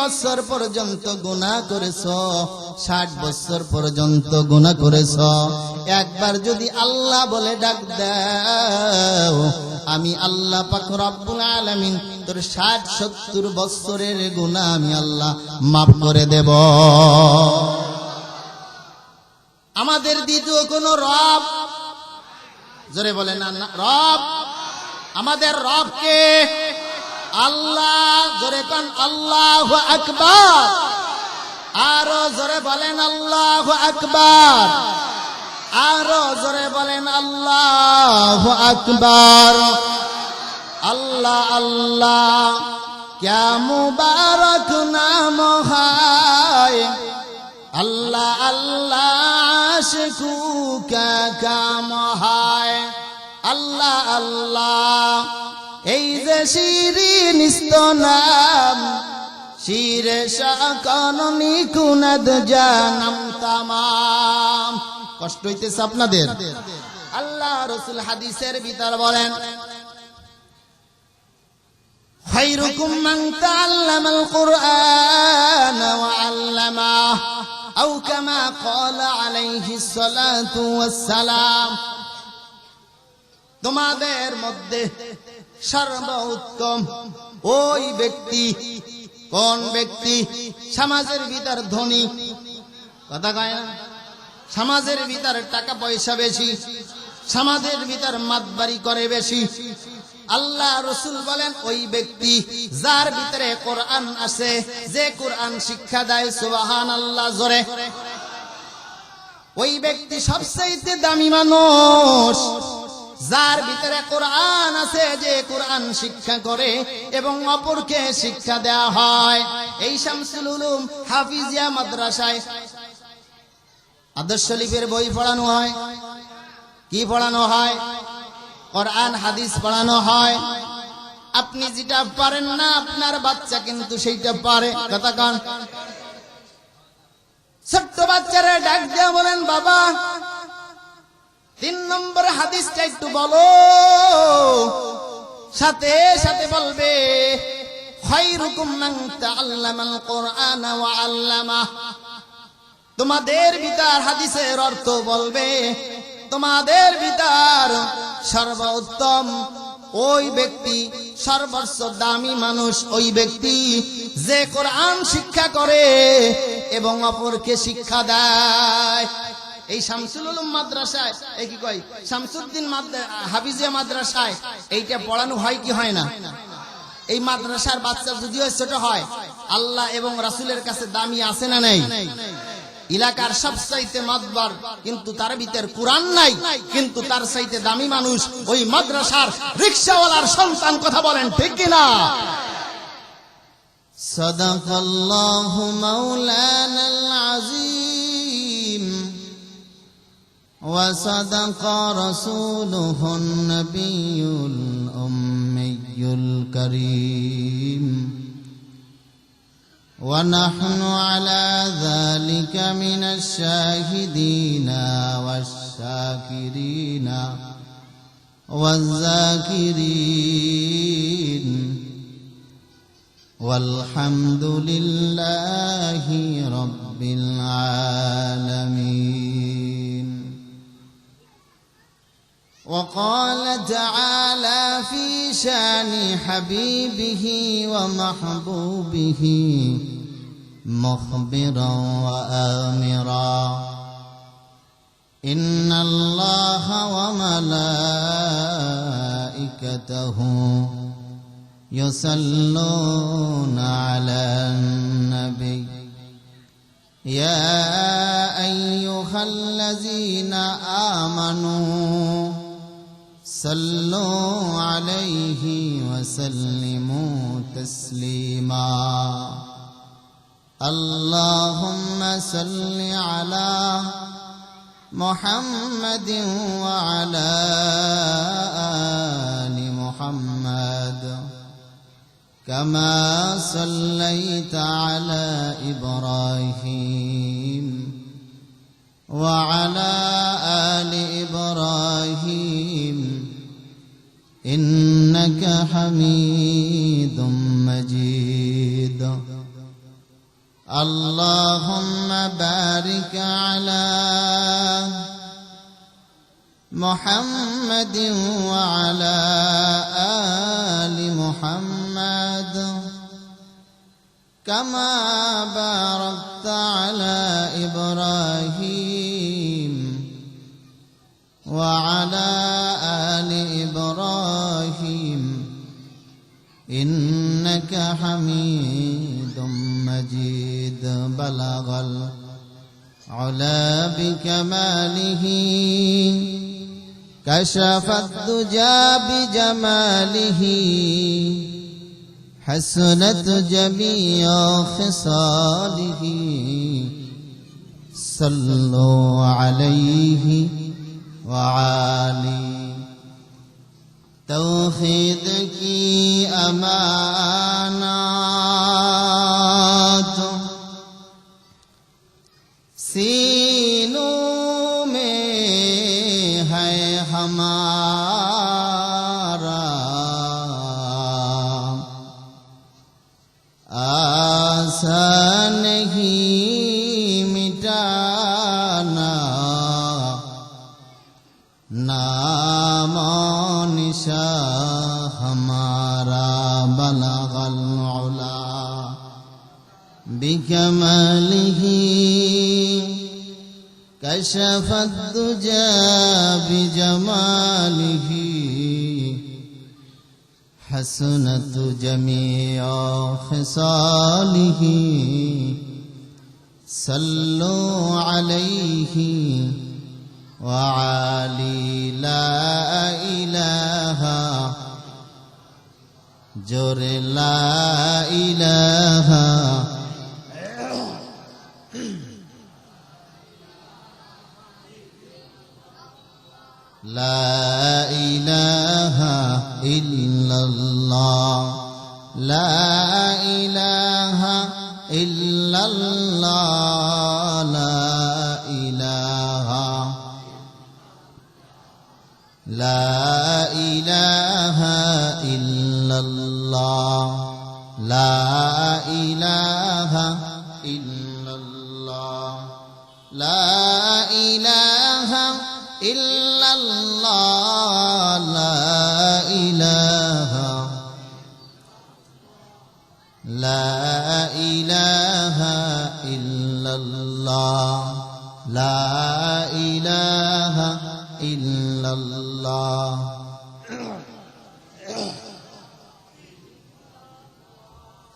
বছর পর্যন্ত গুনাহ করেছো, 60 বছর পর্যন্ত গুনাহ করেছো, একবার যদি আল্লাহ বলে ডাক দাও, আমি আল্লাহ পাক রব্বুল আলামিন তোর 60-70 বছরের গুনাহ আমি আল্লাহ মাফ করে দেব। আমাদের দ্বিতীয় কোন রব, জোরে বলেন না, রব আমাদের রব কে? আল্লাহ। জোরে কোন আল্লাহু আকবার, আরো জোরে বলেন আল্লাহু আকবার, আরো জোরে বলেন আল্লাহু আকবার। আল্লাহ আল্লাহ क्या मुबारक नाम है, अल्लाह अल्लाह आशिकू का काम है, अल्लाह अल्लाह এই যে শিরিন নাম, শিরে শাকাননি কুনাদ জানাম তামাম। কষ্ট হইতেছে আপনাদের? আল্লাহ রাসূল হাদিসের ভিতর বলেন, খায়রুকুম মান তাআল্লামাল কুরআন ওয়া আল্লামাহু আও কামা ক্বালা আলাইহিস সালাতু ওয়াস সালাম। তোমাদের মধ্যে সর্বোত্তম ওই ব্যক্তি, কোন ব্যক্তি? সমাজের ভিতর ধনী, কথা কয় না, সমাজের ভিতর টাকা পয়সা বেশি, সমাজের ভিতর মাতবাড়ি করে বেশি। আল্লাহ রাসূল বলেন ওই ব্যক্তি যার ভিতরে কোরআন আছে, যে কোরআন শিক্ষা দেয়, সুবহানাল্লাহ জোরে। ওই ব্যক্তি সবচেয়ে দামি মানুষ যার ভিতরে কোরআন আছে, যে কোরআন শিক্ষা করে এবং অপরকে শিক্ষা দেয়া হয়। এই শামসুল উলুম হাফিজিয়া মাদ্রাসায় আদর্শ শরীফের বই পড়ানো হয়। কি পড়ানো হয়? কোরআন হাদিস পড়ানো হয়। আপনি যেটা পারেন না, আপনার বাচ্চা কিন্তু সেইটা পারে, কথা কান। ছোট্ট বাচ্চারা ডাক দিয়া বলেন, বাবা 3 নম্বর হাদিসটা একটু বলো। সাথে সাথে বলবে, খায়রুকুম মান তাআল্লামাল কুরআন ওয়া আল্লামাহু। তোমাদের ভিতর হাদিসের অর্থ বলবে, তোমাদের ভিতর সর্বোত্তম ওই ব্যক্তি, সর্বোচ্চ দামি মানুষ ওই ব্যক্তি যে কোরআন শিক্ষা করে এবং অপরকে শিক্ষা দেয়। এই শামসুল উলুম মাদ্রাসায়, এই কি কয় শামসুদ্দিন হাফিজিয়া মাদ্রাসায় এইটা পড়ানো হয় কি হয় না? এই মাদ্রাসার বাচ্চা যদিও ছোট হয়, আল্লাহ এবং রাসূলের কাছে দামি আছে না নাই? এলাকার সবচাইতে মাতবার, কিন্তু তার ভিতর কোরআন নাই, কিন্তু তার চাইতে দামি মানুষ ওই মাদ্রাসার রিকশাওয়ালার সন্তান। কথা বলেন ঠিক কিনা? সাদাকাল্লাহু মাওলানাল আযীম ওয়া সাদাকা রাসূলুহুন নাবিয়্যুল উম্মিয়্যুল কারীম ونحن على ذلك من الشاهدين والشاكرين والذاكرين والحمد لله رب العالمين. وقال تعالى في شان حبيبه ومحبوبه مخبرا وآمرا، إن الله وملائكته يصلون على النبي يا أيها الذين آمنوا صلوا عليه وسلموا تسليما. اللهم صل على محمد وعلى آل محمد كما صليت على إبراهيم وعلى آل إبراهيم إنك حميد مجيد. اللهم بارك على محمد وعلى آل محمد كما باركت على إبراهيم وعلى آل إبراهيم إنك حميد مجيد بلغ العلا بكماله كشف الدجى بجماله حسنت جميع خصاله صلوا عليه وعلي توحید کی امانات سینوں میں ہے ہمارا آسان نہیں مٹانا نام نشاں ہمارا بلغ العلا بکمالہ کشف الدجى بجمالہ حسنت جميع خصاله صلوا عليه وعلي لا إله جور لا إله لا إله إلا الله لا إله إلا الله لا إله لا إله إلا الله لا إله إلا الله لا إله إلا الله لا إله لا إله إلا الله لا إله إلا الله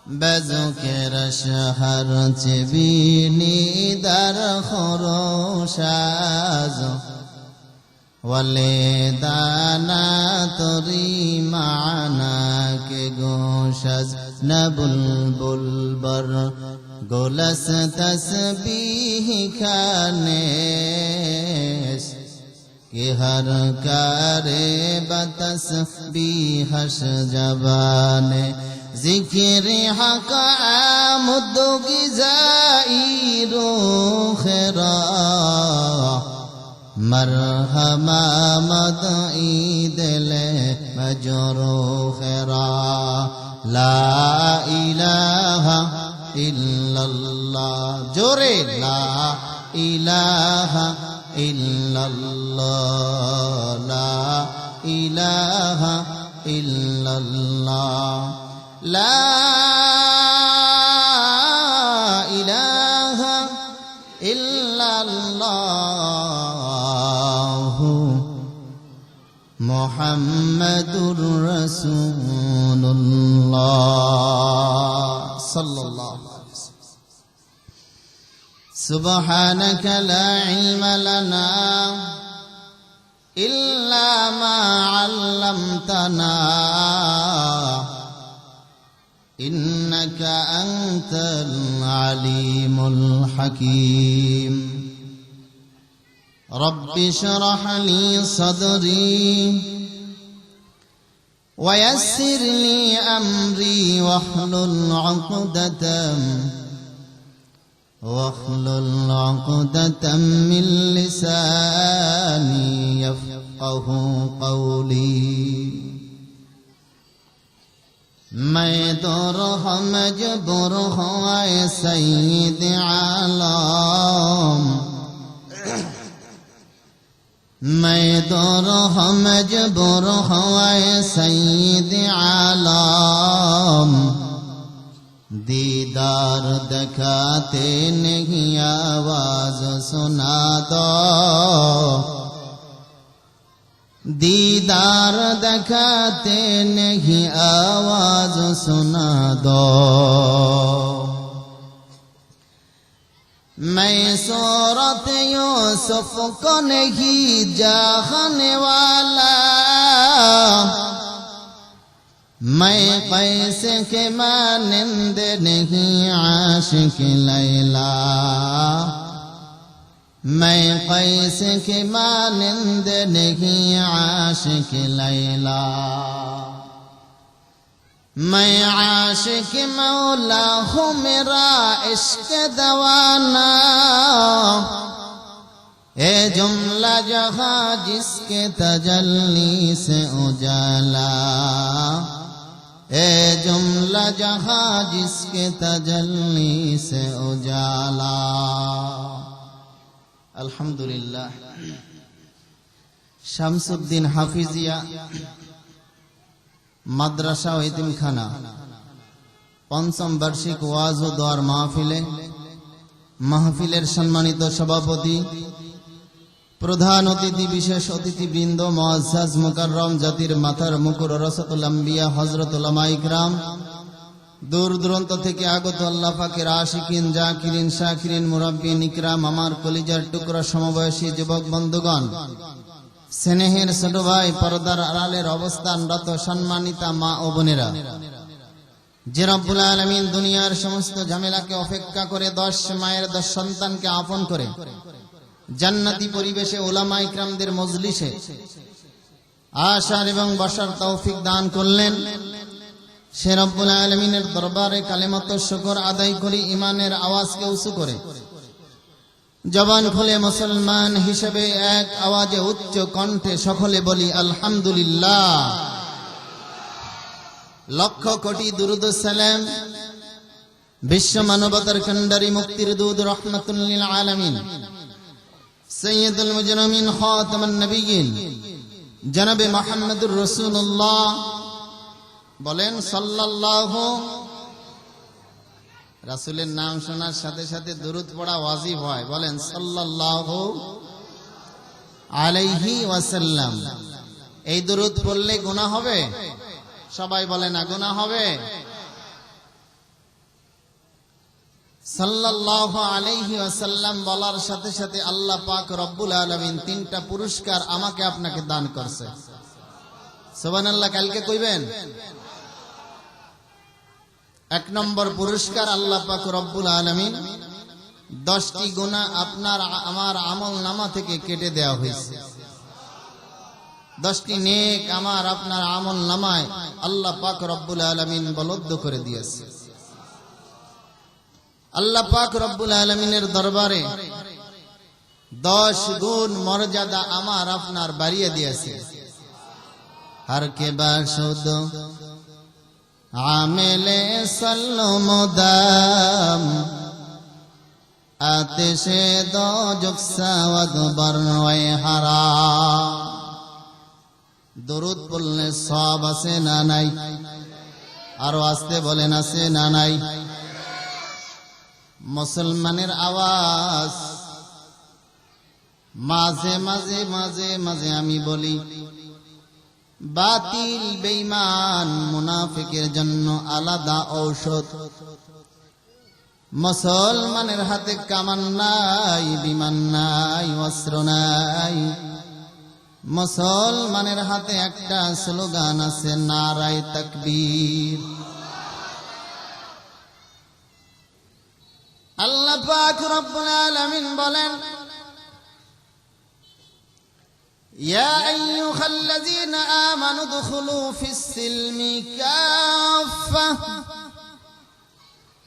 بذكر شهر تبيني در خروشاز ولدانا تري معنا کے گوشز نبلبل بر گلس تسبیح کانیس کہ ہر کارے بتسبیحش جبانے ذکر حق آمد غذائی روح را مرحبا مدعی دل مجروح را لا الہ الا اللہ جورے لا الہ الا اللہ لا الہ الا اللہ لا الہ الا اللہ محمد رسول اللہ صلی اللہ علیہ وسلم سبحانك لا علم لنا إلا ما علمتنا إنك أنت العليم الحكيم رب اشرح لي صدري ويسر لي أمري واحلل عقدة من لساني يفقه قولي मैं दौर मजबूर हुआ सईद आलम मैं दौर मजबूर हुआ सईद आलम दीदार दिखाते नहीं आवाज सुना दो दीदार दिखाते नहीं आवाज सुना दो मैं सूरत यूसुफ को नहीं जानने वाला मैं कैसे के मानिंद नहीं आशिक लैला मैं कैसे के मानिंद नहीं आशिक लैला मैं आशिक मौला हूँ मेरा इश्क दवाना ए जुमला जहाँ जिसके तजल्ली से उजाला ए जुमला जहाँ जिसके तजल्ली से उजाला अल्हम्दुलिल्लाह শামসুদ্দিন হাফিজিয়া মাদ্রাসা ও এতিমখানা পঞ্চম বার্ষিক ওয়াজ ও দোয়ার মাহফিলের সম্মানিত সভাপতি প্রধান অতিথি বিশেষ অতিথিবৃন্দ মুআজ্জাজ মুকাররম জাতির মাথার মুকুর রাসাতুল আম্বিয়া হযরত উলামায়ে ইকরাম দূর দূরান্ত থেকে আগত আল্লাহ পাকের আশিকিন জাকিরিন শাকিরিন মুরাব্বিন ইকরাম আমার কলিজার টুকরা সমবয়সী যুবক বন্ধুগণ স্নেহের ছোট ভাই পর্দার আড়ালের অবস্থানরত সম্মানিতা মা ও বোনেরা যে রব্বুল আলামিন দুনিয়ার সমস্ত ঝামেলাকে উপেক্ষা করে 10 মায়ের 10 সন্তানকে আপন করে জান্নাতি পরিবেশে উলামা ইকরামদের মজলিসে আসার এবং বসার তৌফিক দান করলেন সে রব্বুল আলামিনের দরবারে কালেমাত শুকর আদায় করি ঈমানের আওয়াজকে উঁচু করে জবান খুলে মুসলমান হিসেবে এক আওয়াজে উচ্চ কণ্ঠে সকলে বলি আলহামদুলিল্লাহ লক্ষ কোটি দুরূদ ও সালাম বিশ্ব মানবতার কান্ডারি মুক্তির দূত রাহমাতুল লিল আলামিন সৈয়দুল মুজরমিন খাতামুন নবিয়্যিন জনাবে মুহাম্মদুর রাসূলুল্লাহ বলেন সাল্লাল্লাহু রাসূলের নাম শোনার সাথে সাথে দরুদ পড়া ওয়াজিব হয় বলেন সাল্লাল্লাহু আলাইহি ওয়াসাল্লাম এই দরুদ পড়লে গুনাহ হবে সবাই বলে না গুনাহ হবে সাল্লাল্লাহু আলাইহি ওয়াসাল্লাম বলার সাথে সাথে আল্লাহ পাক রব্বুল আলামিন তিনটা পুরস্কার আমাকে আপনাকে দান করছে সুবহানাল্লাহ কালকে কইবেন এক নম্বর পুরস্কার আল্লাহ পাক রব্বুল আলামিন 10টি গুনাহ আপনার আমার আমলনামা থেকে কেটে দেওয়া হয়েছে 10টি নেক আমার আপনার আমলনামায় আল্লাহ পাক রব্বুল আলামিন বলদ্দ করে দিয়েছে আল্লাহ পাক রব্বুল আলামিনের দরবারে 10 গুণ মর্যাদা আমার আপনার বাড়িয়ে দিয়েছে हर के बाशुद आमिले सल्लो मुदाम आतिशे दो जुक्सावद बरनवे हराम दुरूद बोलने सवाब আছে না নাই আরো আস্তে বলেন আছে না নাই মুসলমানের আওয়াজ মাঝে মাঝে মাঝে মাঝে আমি বলি বাতিল বেঈমান মুনাফিকের জন্য আলাদা ঔষধ মুসলমানের হাতে কামান নাই বিমান নাই অস্ত্র নাই মুসলমানের হাতে একটা স্লোগান আছে নারায়ে তাকবীর আল্লাহ পাক রব্বুল আলামিন বলেন يا أيها الذين آمنوا ادخلوا في السلم كافة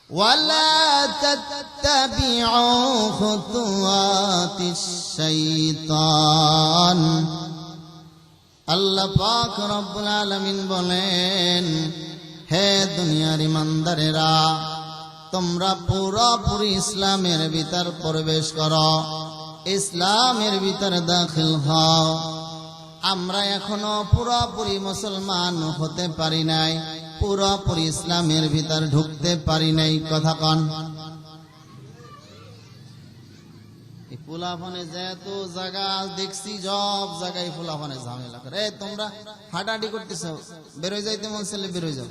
ولا تتبعوا خطوات الشيطان আল্লাহ পাক রব্বুল আলামিন বলেন হে দুনিয়ার ইমানদারেরা, তোমরা পুরোপুরি ইসলামের ভিতর প্রবেশ করো, ইসলামের ভিতর দাখিল হও। আমরা এখনো পুরোপুরি মুসলমান হতে পারি নাই, পুরোপুরি ইসলামের ভিতর ঢুকতে পারি নাই। কথা কন। ফুলাফানে যেত জায়গা দেখছি, সব জায়গায় ফুলাফানে ঝামেলা করে। তোমরা হাঁটাহাঁটি করতেছ, বেরোয় যাইতে মন চাইলে বেরোয় যাও।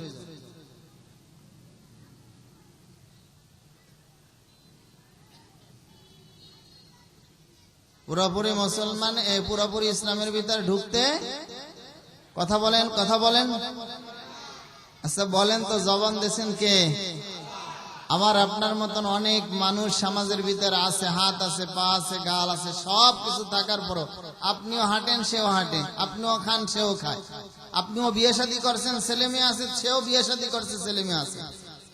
পুরোপুরি মুসলমান, পুরোপুরি ইসলামের ভিতরে ঢুকতে কথা বলেন, কথা বলেন। আচ্ছা বলেন তো, জবান দিয়েছেন কে? আমার আপনার মতন অনেক মানুষ সমাজের ভিতরে আছে, হাত আছে, পা আছে, গাল আছে, সব কিছু থাকার পরও আপনিও হাঁটেন, সেও হাঁটে, আপনিও খান, সেও খায়, আপনিও বিয়ে শাদী করছেন, ছেলে মেয়ে আছে, সেও বিয়ে শাদী করছে, ছেলে মেয়ে আছে।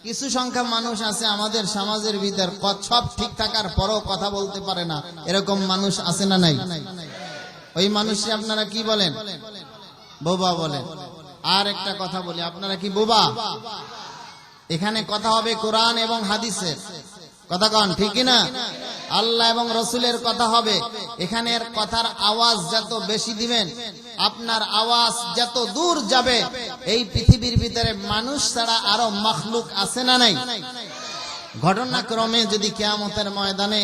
কিছু সংখ্যা মানুষ আছে আমাদের সমাজের ভিতর, সব ঠিক থাকার পরও কথা বলতে পারে না, এরকম মানুষ আছে না নাই? ওই মানুষকে আপনারা কি বলেন? বোবা বলেন। আর একটা কথা বলি, আপনারা কি বোবা? এখানে কথা হবে কোরআন এবং হাদিসের কথা, কন ঠিক কিনা? আল্লাহ এবং রসুলের কথা হবে। এখানের কথার আওয়াজ যত বেশি দিবেন, আপনার আওয়াজ যত দূর যাবে, এই পৃথিবীর ভিতরে মানুষ ছাড়া আরো মাখলুক আছে না নাই? ঘটনাক্রমে যদি কিয়ামতের ময়দানে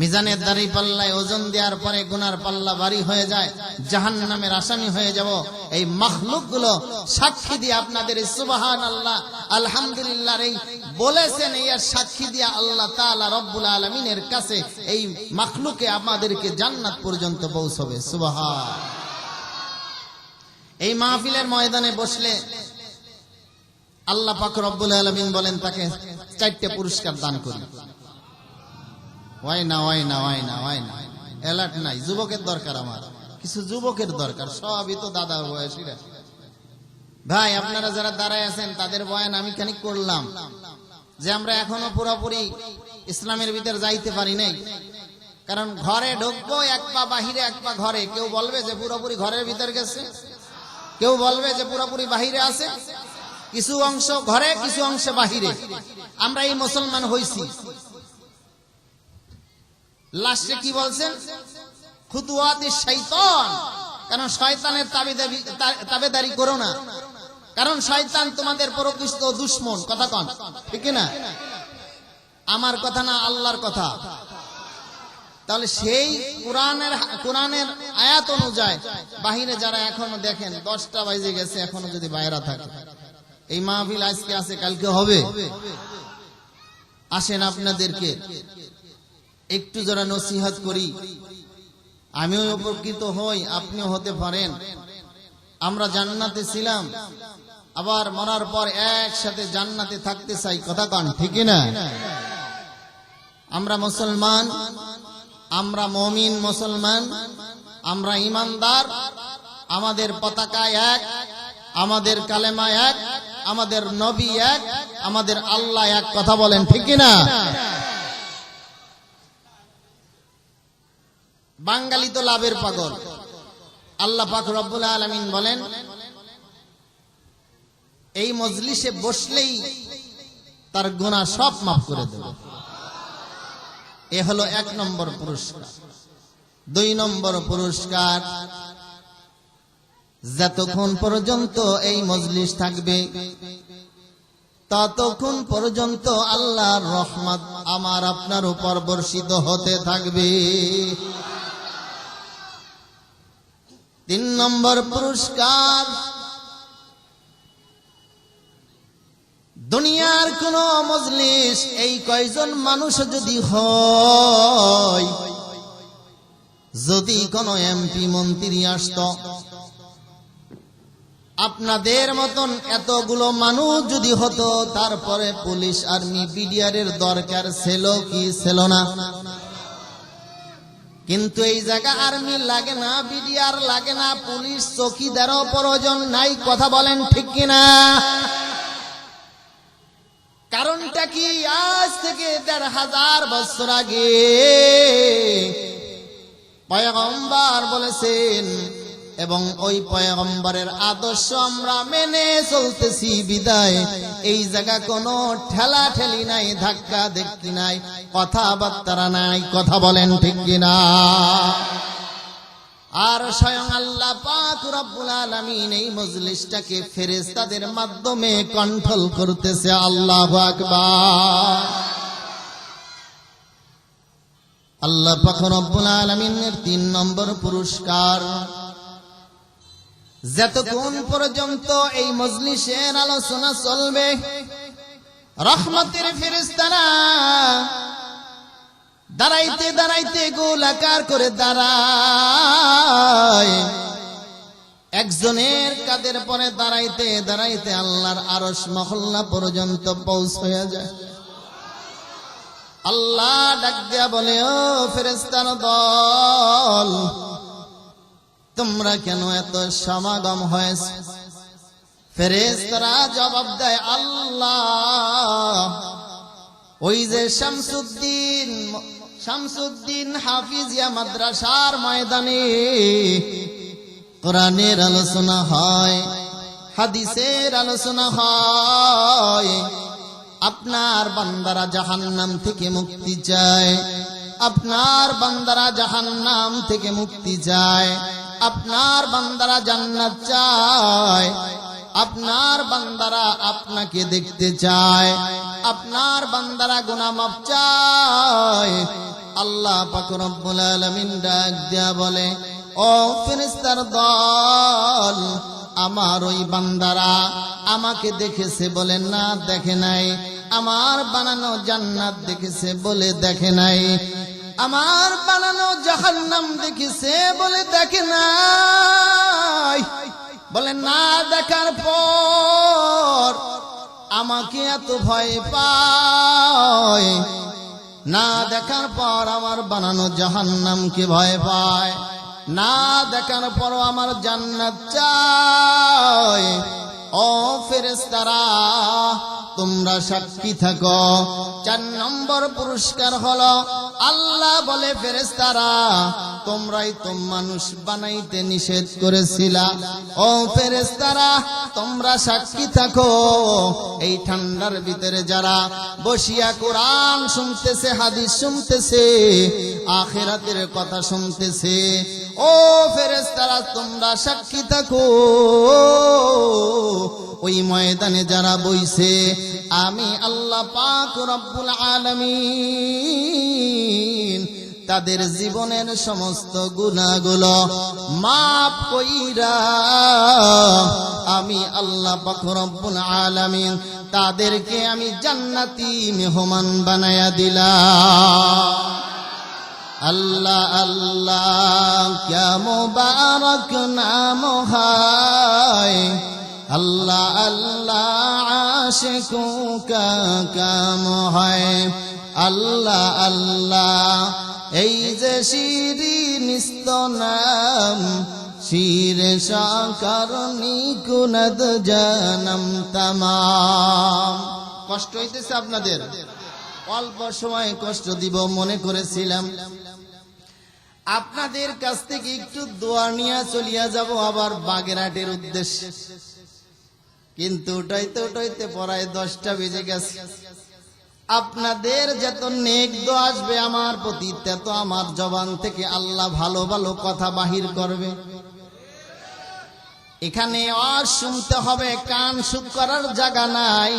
মিজানের দাড়ি পাল্লায় ওজন দেওয়ার পরে গুনার পাল্লা ভারী হয়ে যায়, জাহান্নামের আসামি হয়ে যাব, এই মাখলুক গুলো সাক্ষী দিয়ে আপনাদের সুবহানাল্লাহ আলহামদুলিল্লাহ এই বলেছেন, এই সাক্ষী দিয়ে আল্লাহ তাআলা রব্বুল আলামিনের কাছে এই মাখলুকে আমাদেরকে জান্নাত পর্যন্ত পৌঁছবে। সুবহান। এই মাহফিলের ময়দানে বসলে আল্লাহ পাক রব্বুল আলামিন বলেন তাকে 4টে পুরস্কার দান করি। হয় না, হয় না, হয় না, হয় না, অ্যালার্ট নাই। যুবকের দরকার, আমার কিছু যুবকের দরকার, সবই তো দাদার বয়সীরা। ভাই আপনারা যারা দাঁড়ায় আছেন তাদের বয়ান আমি খানিক করলাম, যে আমরা এখনো পুরোপুরি ইসলামের ভিতর যাইতে পারি নাই। কারণ ঘরে ঢুকবো এক পা বাহিরে, এক পা ঘরে। কেউ বলবে যে পুরোপুরি ঘরের ভিতর গেছে, কেউ বলবে যে পুরোপুরি বাহিরে আছে, কিছু অংশ ঘরে, কিছু অংশ বাহিরে। আমরা এই মুসলমান হইছি। লাস্টে কি বলছেন? খুতুওয়াতিশ শাইতান। কারণ শয়তানের তাবেদারি করো না, কারণ শয়তান তোমাদের প্রকৃষ্ট দুশমন। কথা কন ঠিক না? আমার কথা না, আল্লাহর কথা। তাহলে সেই কোরআনের আয়াত অনুযায়ী বাহিরে যারা এখনো দেখেন 10টা বাজে গেছে, এখনো যদি বাইরে থাকে, এই মাহফিল আজকে আছে, কালকে হবে। আসেন আপনাদেরকে একটু যারা নসিহত করি, আমিও উপকৃত হই, আপনিও হতে পারেন। আমরা জান্নাতে ছিলাম, আবার মরার পর একসাথে জান্নাতে থাকতে চাই। কথা কন ঠিক না? আমরা মুসলমান, আমরা মুমিন মুসলমান, আমরা ইমানদার। আমাদের পতাকা এক, আমাদের কালেমা এক, আমাদের নবী এক, আমাদের আল্লাহ এক। কথা বলেন ঠিক না? বাঙালি তো লাভের পাগল। আল্লাহ পাক রব্বুল আলামিন বলেন, এই মজলিসে বসলেই তার গুনাহ সব মাফ করে দেবে। এ হলো 1 নম্বর পুরস্কার। 2 নম্বর পুরস্কার, যতক্ষণ পর্যন্ত এই মজলিস থাকবে ততক্ষণ পর্যন্ত আল্লাহর রহমত আমার আপনার উপর বর্ষিত হতে থাকবে। 3 নম্বর পুরস্কার, দুনিয়ার কোন মজলিস এই কয়জন মানুষ যদি হয়, যদি কোন এমপি মন্ত্রী আসতো, আপনাদের মতন এতগুলো মানুষ যদি হতো, তারপরে পুলিশ আর্মি বিডিআর এর দরকার ছিল কি ছিল না? কিন্তু এই জায়গা আর্মি লাগে না, বিডিআর লাগে না, পুলিশ চৌকিদারও প্রয়োজন নাই। কথা বলেন ঠিক কিনা? কারণটা কি? আজ থেকে 1500 বছর আগে পয়গম্বর বলেছেন, এবং ওই পয়গম্বরের আদর্শ আমরা মেনে চলতেছি বিদায় এই জায়গা কোনো ঠেলা ঠেলি নাই, ধাক্কা দেখি নাই, কথাবার্তা নাই। কথা বলেন ঠিক কিনা? আর স্বয়ং আল্লাহ পাক রব্বুল আলামিন এই মজলিসটাকে ফেরেশতাদের মাধ্যমে কন্ট্রোল করতেছে। আল্লাহু আকবার। আল্লাহ পাক রব্বুল আলামিনের ৩ নম্বর পুরস্কার, যতক্ষণ পর্যন্ত এই মজলিসের আলোচনা চলবে রহমতের ফেরেশতারা দাঁড়াইতে দাঁড়াইতে গোলাকার করে দাঁড়ায়, একজনের কাদের পরে দাঁড়াইতে দাঁড়াইতে আল্লাহর আরশ মহল্লা পর্যন্ত পৌঁছে যায়। আল্লাহ ডাক দিয়া বলে, ও ফেরেশতার দল, তোমরা কেন এত সমাগম হয়েছে? ফেরেশতারা জবাব দেয়, আল্লাহ, ওই যে শামসুদ্দিন হাফিজিয়া মাদ্রাসার ময়দানে কোরআনের আলোচনা হয়, হাদিসের আলোচনা হয়, আপনার বান্দারা জাহান্নাম থেকে মুক্তি চায়, আপনার বান্দারা জাহান্নাম থেকে মুক্তি চায়, আপনার বান্দারা জান্নাত চায়, আপনার বান্দারা আপনাকে দেখতে চায়, আপনার বান্দারা গুনাহ মাফ চায়। আল্লাহ পাক রব্বুল আলামিন ডাক দিয়া বলে, ও ফেরেশতার দল, আমার ওই বান্দারা আমাকে দেখেছে বলে না দেখে নাই, আমার বানানো জান্নাত দেখেছে বলে দেখে নাই, আমার বানানো জাহান্নাম দেখেছে বলে দেখে নাই। বলে না দেখার পর আমাকে এত ভয় পায়, না দেখার পর আমার বানানো জাহান্নামকে ভয় পায়, না দেখার পর আমার জান্নাত চায়। ও ফেরেশতারা, তোমরা সাক্ষী থাকো। ৪ নম্বর পুরস্কার হলো, আল্লাহ বলে, ফেরেশতারা, তোমরাই তো মানুষ বানাইতে নিষেধ করেছিলা। ও ফেরেশতারা, তোমরা সাক্ষী থাকো। এই ঠান্ডার ভিতরে যারা বসিয়া কোরআন শুনতেছে, হাদিস শুনতেছে, আখিরাতের কথা শুনতেছে, ও ফেরেশতারা, তোমরা সাক্ষী থাকো। ওই ময়দানে যারা বইছে, আমি আল্লাহ পাক রব্বুল আলামিন তাদের জীবনের সমস্ত গুনাহগুলো মাফ কইরা আমি আল্লাহ পাক রব্বুল আলামিন তাদেরকে আমি জান্নাতি মেহমান বানায়া দিলাম। আল্লাহ আল্লাহ ক্যা মুবারক নাম হায়, আল্লাহ আল্লাহ আশিকোं का काम है, আল্লাহ আল্লাহ এই যে শিরিন নাম, শির শাকরনি কুনদ জানম তামাম। কষ্ট হইতেছে আপনাদের? অল্প সময় কষ্ট দিব মনে করেছিলাম। আপনাদের কাছ থেকে একটু দোয়া নিয়ে চলিয়া যাব আবার বাগেরহাটের উদ্দেশ্যে, কিন্তু উঠাইতে উঠাইতে প্রায় 10টা বেজে গেছে। আপনাদের যত নেক দোয়া আসবে আমার প্রতি, তত আমার জবান থেকে আল্লাহ ভালো ভালো কথা বাহির করবে। এখানে ওয়াজ শুনতে হবে, কান সুখ করার জায়গা নাই,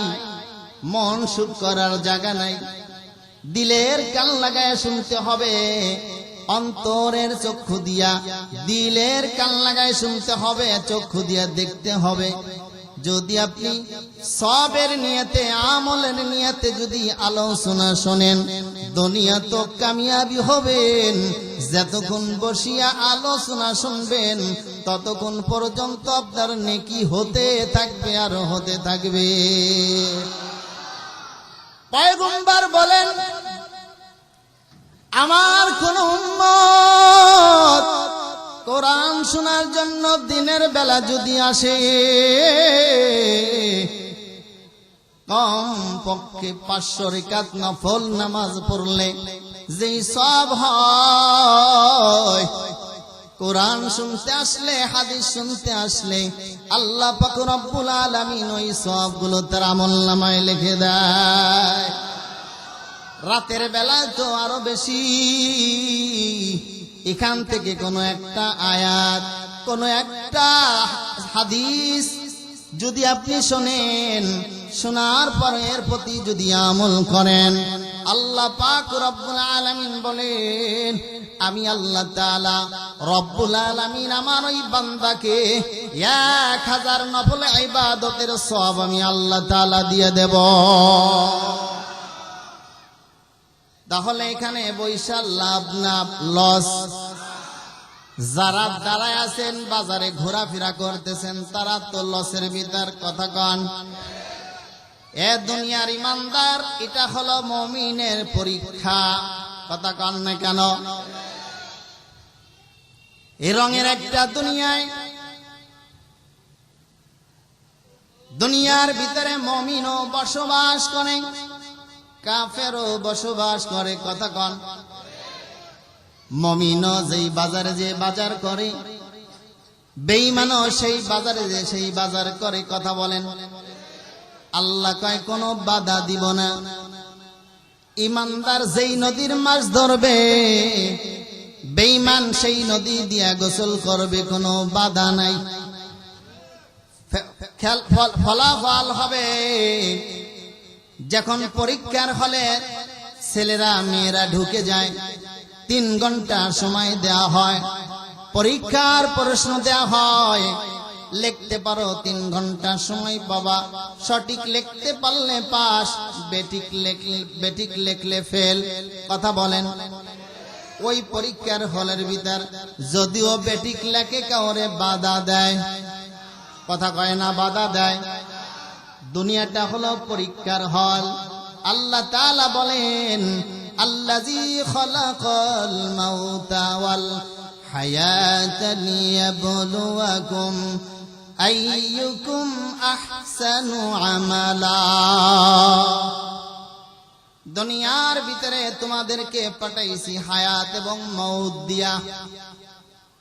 মন সুখ করার জায়গা নাই। দিলের কান লাগায় শুনতে হবে, অন্তরের চক্ষু দিয়া দিলের কান লাগায় শুনতে হবে, চক্ষু দিয়া দেখতে হবে। যদি আপনি সবের নিয়তে, আমলের নিয়তে যদি আলোচনা শোনেন, দুনিয়া তো কামিয়াবি হবেন। যতক্ষণ বসিয়া আলোচনা শুনবেন ততক্ষণ পর্যন্ত আপনার নেকি হতে থাকবে আর হতে থাকবে। পয়গম্বর বলেন, আমার কোন উম্মত কোরআন শোনার জন্য দিনের বেলা যদি আসে, কম পক্ষে 500 রাকাত নফল নামাজ পড়লে যেই সব হয়, কোরআন শুনতে আসলে, হাদিস শুনতে আসলে আল্লাহ পাক রব্বুল আলামিন ওই সওয়াবগুলো তার আমলনামায় লিখে দেয়। রাতের বেলায় তো আরো বেশি। এখান থেকে কোনো একটা আয়াত, কোনো একটা হাদিস যদি আপনি শোনেন, শোনার পর এর প্রতি যদি আমল করেন, আল্লাহ পাক রব্বুল আলামিন বলেন, আমি আল্লাহ তাআলা রব্বুল আলামিন আমার ওই বান্দাকে 1000 নফল ইবাদতের সওয়াব আমি আল্লাহ তাআলা দিয়ে দেব। তাহলে এখানে বৈশা লাভ না লস? যারা দাঁড়ায় আছেন বাজারে ঘোরাফেরা করতেছেন, তারা তো লসের ভিতর। কথা কন। এ দুনিয়ার ইমানদার, এটা হলো মুমিনের পরীক্ষা। কথা কন না কেন? এই রঙের একটা দুনিয়ায়, দুনিয়ার ভিতরে মুমিনও বসবাস করে, কাফেরও বসবাস করে। কথা কন। মুমিনও যেই বাজারে যে বাজার করে, বেঈমানও সেই বাজারে যে সেই বাজার করে। কথা বলেন। আল্লাহ কয় কোনো বাধা দিব না। ইমানদার যেই নদীর মাছ ধরবে, বেঈমান সেই নদী দিয়া গোসল করবে, কোনো বাধা নাই। ফলাফল হবে যখন পরীক্ষার হলে ছেলেরা মেয়েরা ঢুকে যায়, 3 ঘন্টা সময় দেয়া হয়, পরীক্ষার প্রশ্ন দেয়া হয়, লিখতে পারো 3 ঘন্টা সময় পাবা, সঠিক লিখতে পারলে পাস, বেঠিক লিখলে ফেল। কথা বলেন। ওই পরীক্ষার হলের ভিতর যদিও বেঠিক লেখে কাউরে বাধা দেয়। কথা কয় না? বাধা দেয়। দুনিয়াটা হলো পরীক্ষার হল। আল্লাহ তাআলা বলেন, আল্লাযী খালাকাল মাউতা ওয়াল হায়াতা লিয়াবলুয়াকুম আইয়ুকুম আহসানু আমালা। দুনিয়ার ভিতরে তোমাদেরকে পাঠাইছি হায়াত এবং মউত দিয়া।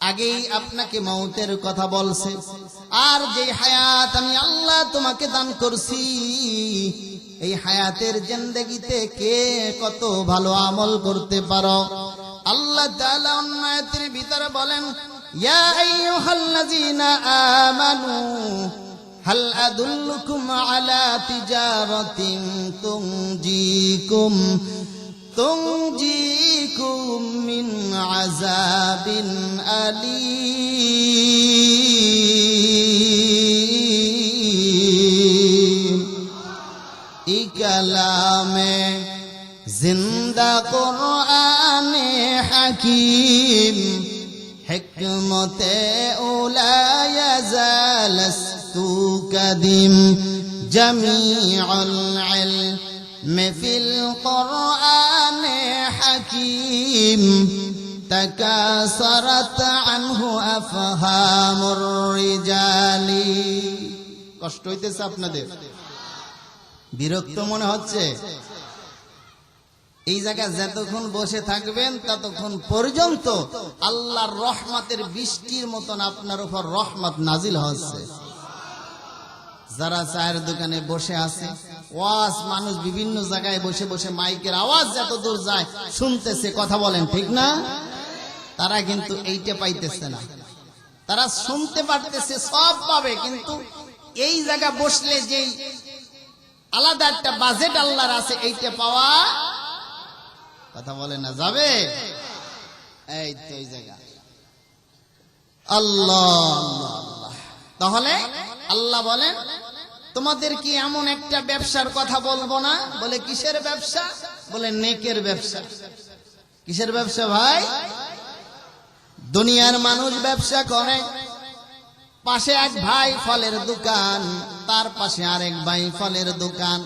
আগেই আপনাকে মউতের কথা বলছে। আর যে হায়াত আমি আল্লাহ তোমাকে দান করছি, এই হায়াতের জিন্দেগিতে কে কত ভালো আমল করতে পারো। আল্লাহ তাআলা অন্য আয়াতের ভিতরে বলেন, ইয়া আইয়ুহাল্লাযীনা আমানু হাল আদুল্লুকুম আলা তিজারাতিন তুনজিকুম মিন আযাবিন আলীম। ই কালামে জিন্দা কুরআনে হাকীম, হিকমতে উলা ইয়াজালস্তু কাদিম, জামিউল ইলম ফিল কুরআনে হাকীম, তাকাসারাত আনহু আফহামুর রিজালি। কষ্ট হইতেছে আপনাদের? বিরক্ত মনে হচ্ছে? এই জায়গায় যতক্ষণ বসে থাকবেন ততক্ষণ পর্যন্ত আল্লাহর রহমতের বৃষ্টির মতন আপনার উপর রহমত নাজিল হচ্ছে। যারা চায়ের দোকানে বসে আছে, ওয়াজ মানুষ বিভিন্ন জায়গায় বসে বসে মাইকের আওয়াজ যত দূর যায় শুনতেছে। কথা বলেন ঠিক না? তারা কিন্তু এইটা পাইতেছে না। তারা শুনতে পারতেছে, সব পাবে, কিন্তু এই জায়গা বসলে যেই আলাদা একটা বাজেট আল্লাহর আছে, এইটা পাওয়া, কথা বলে না, যাবে। এই তো এই জায়গা আল্লাহ। তাহলে আল্লাহ বলেন, তোমাদের কি এমন একটা ব্যবসার কথা বলবো না? বলে কিসের ব্যবসা? বলে নেকের ব্যবসা। কিসের ব্যবসা ভাই? দুনিয়ার মানুষ ব্যবসা করে, পাশে এক ভাই ফলের দোকান, তার পাশে আরেক ভাই ফলের দোকান,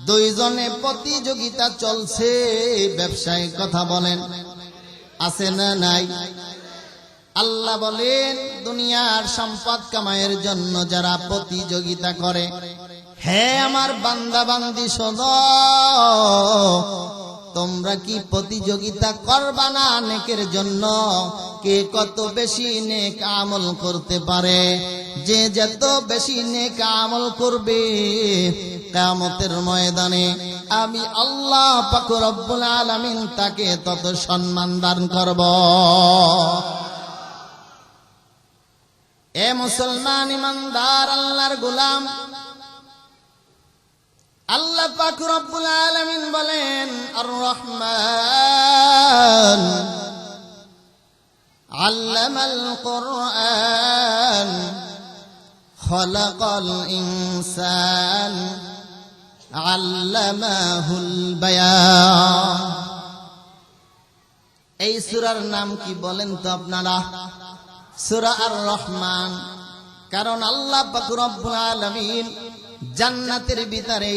দুইজনে প্রতিযোগিতা চলছে ব্যবসায়। কথা বলেন, আছে না নাই? আল্লাহ বলেন, দুনিয়ার সম্পদ কামাইয়ের জন্য যারা প্রতিযোগিতা করে, হে আমার বান্দা বান্দি শোনো, তোমরা তোমরা কি প্রতিযোগিতা করবা না নেকের জন্য? কে কত বেশি নেক আমল করতে পারে? যে যত বেশি নেক আমল করবে কিয়ামতের ময়দানে আমি আল্লাহ পাক রব্বুল আলামিন তাকে তত সম্মান দান করব। এ মুসলমান ইমানদার আল্লাহর গোলাম, আল্লাহ পাক রব্বুল আলামিন বলেন আর রহমান আল্লামাল কুরআন খালাকাল ইনসান আল্লামাহুল বায়ান। এই সূরার নাম কি বলেন তো আপনারা? সূরা আর রহমান। কারণ আল্লাহ পাক রব্বুল আলামিন জান্নাতের ভিতরে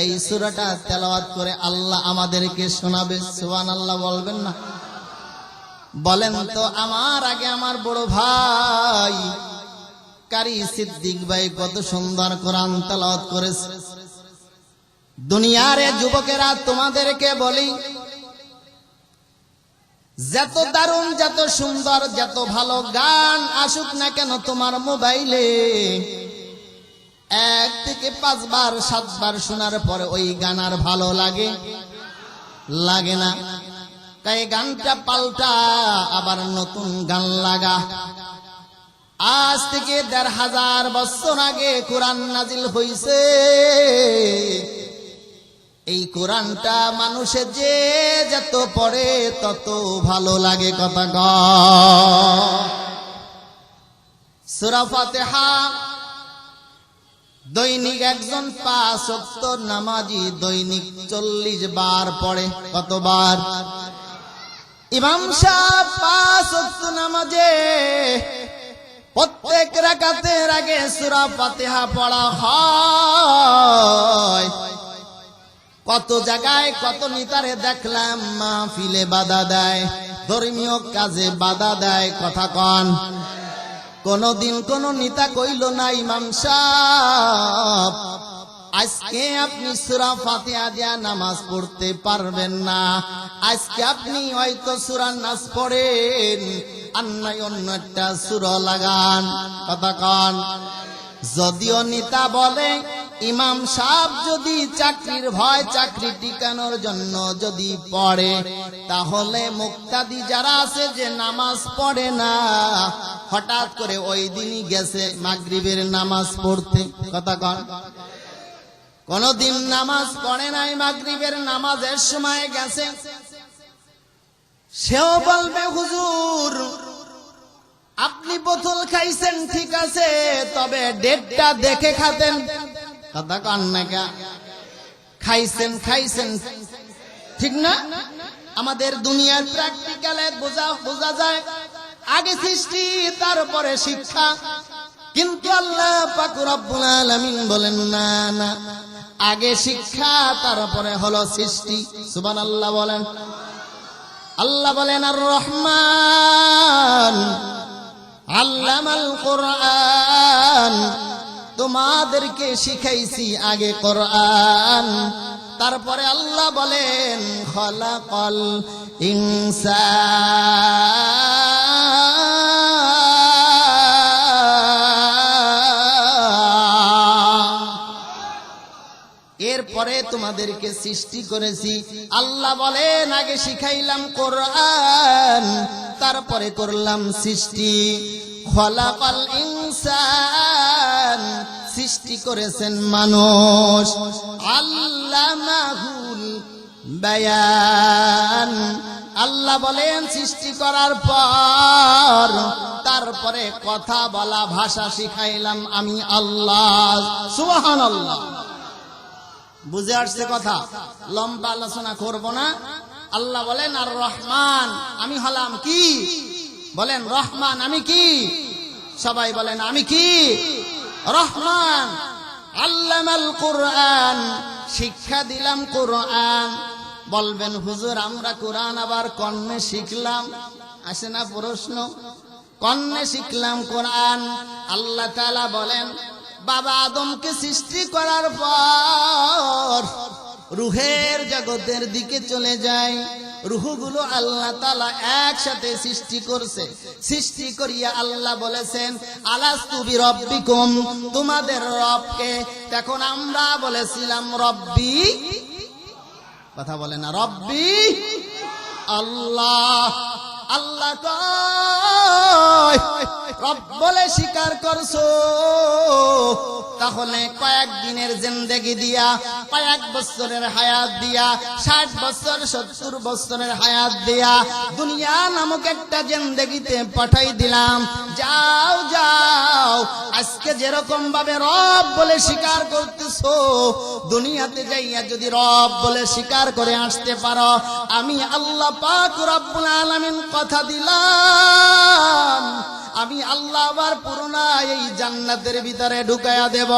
এই সূরাটা তেলাওয়াত করে আল্লাহ আমাদেরকে শোনাবে। সুবহানাল্লাহ বলবেন না? বলেন তো, আমার আগে আমার বড় ভাই কারি সিদ্দিক ভাই কত সুন্দর কোরআন তেলাওয়াত করেছে। দুনিয়ার যুবকেরা তোমাদেরকে বলি, যত দারুণ, যত সুন্দর, যত ভালো গান আসুক না কেন তোমার মোবাইলে, 1 থেকে 5 বার 7 বার শোনার পরে ওই গান আর ভালো লাগে না। তাই গানটা পাল্টা, আবার নতুন গান লাগা। আজ থেকে 1500 বছর আগে কোরআন নাজিল হইছে। এই কোরআনটা মানুষের যে যত পড়ে তত ভালো লাগে। কথা কয় সূরা ফাতিহা দৈনিক একজন 5 ওয়াক্ত নামাজি দৈনিক 40 বার পড়ে। কতবার? ইমাম সাহেব 5 ওয়াক্ত নামাজে প্রত্যেক রাকাতের আগে সূরা ফাতিহা পড়া হয়। কত জায়গায় কত নেতারে দেখলাম মাহফিলে বাধা দেয়, ধর্মীয় কাজে বাধা দেয়। কথা কন, কোনদিন কোন নেতা কইল না ইমাম সাহেব আজকে আপনি সূরা ফাতিহা দিয়া নামাজ পড়তে পারবেন না, আজকে আপনি হয়তো সূরা নাস পড়েন আর নাই অন্য একটা সূরা লাগান। কথা কন। যদিও নেতা বলে ইমাম সাহেব যদি চাকরির ভয়, চাকরি টিকানোর জন্য যদি পড়ে, তাহলে মুক্তাদি যারা আছে যে নামাজ পড়ে না, হঠাৎ করে ওই দিনই গেছে মাগরিবের নামাজ পড়তে। কথা কন। কোনদিন নামাজ পড়ে নাই, মাগরিবের নামাজের সময় গেছে, সেও বলবে হুজুর আপনি বোতল খাইছেন ঠিক আছে, তবে ডেটটা দেখে খাতেন। কথা কন না কে? খাইছেন ঠিক না? আমাদের দুনিয়ার প্র্যাকটিক্যালে বোঝা যায় আগে সৃষ্টি তারপরে শিক্ষা, কিন্তু আল্লাহ পাক রব্বুল আলামিন বলেন না না, আগে শিক্ষা তারপরে হলো সৃষ্টি। সুবহানাল্লাহ বলেন। আল্লাহ বলেন আর রহমান আল্লামাল কুরআন, তোমাদেরকে শিখাইছি আগে কোরআন, তারপরে আল্লাহ বলেন খালাকাল ইনসান, এরপরে তোমাদেরকে সৃষ্টি করেছি। আল্লাহ বলেন আগে শিখাইলাম কোরআন, তারপরে করলাম সৃষ্টি। খালাকাল ইনসান, সৃষ্টি করেছেন মানুষ। আল্লামাহুল বায়ান, আল্লাহ বলেন সৃষ্টি করার পর তারপরে কথা বলা ভাষা শিখাইলাম আমি আল্লাহ। সুবহানাল্লাহ। বুঝে আসছে কথা? লম্বা আলোচনা করব না। আল্লাহ বলেন আর রহমান, আমি হলাম কি? বলেন রহমান আমি কি? সবাই বলেন আমি কি? রহমান। আল্লামাল কুরআন, শিক্ষা দিলাম কোরআন। বলবেন হুজুর আমরা কোরআন আবার কন্নে শিখলাম? আসে না প্রশ্ন? কন্নে শিখলাম কোরআন। আল্লাহ তাআলা বলেন বাবা আদমকে সৃষ্টি করার পর রুহের জগতের দিকে চলে যায়। রুহগুলো আল্লাহ তাআলা একসাথে সৃষ্টি করছে। সৃষ্টি করিয়া আল্লাহ বলেছেন আলাস্তু বিরব্বিকুম, তোমাদের রবকে। তখন আমরা বলেছিলাম রব্বি, কথা বলে না, রব্বি আল্লাহ। আল্লাহ কয় রব বলে স্বীকার করছো, তাহলে কয়েকদিনের জিন্দেগি দিয়া, কয়েক বছরের হায়াত দিয়া, 60 বছর 70 বছরের হায়াত দিয়া দুনিয়া নামক একটা জিন্দেগিতে পাঠাই দিলাম। যাও যাও, আজকে যেরকম ভাবে রব বলে স্বীকার করতেছো, দুনিয়াতে যাইয়া যদি রব বলে স্বীকার করে আসতে পারো, আমি আল্লাহ পাক রব্বুল আলামিন কথা দিলাম, আমি আল্লাহ আবার পুরোনা এই জান্নাতের ভিতরে ঢুকায়া দেব।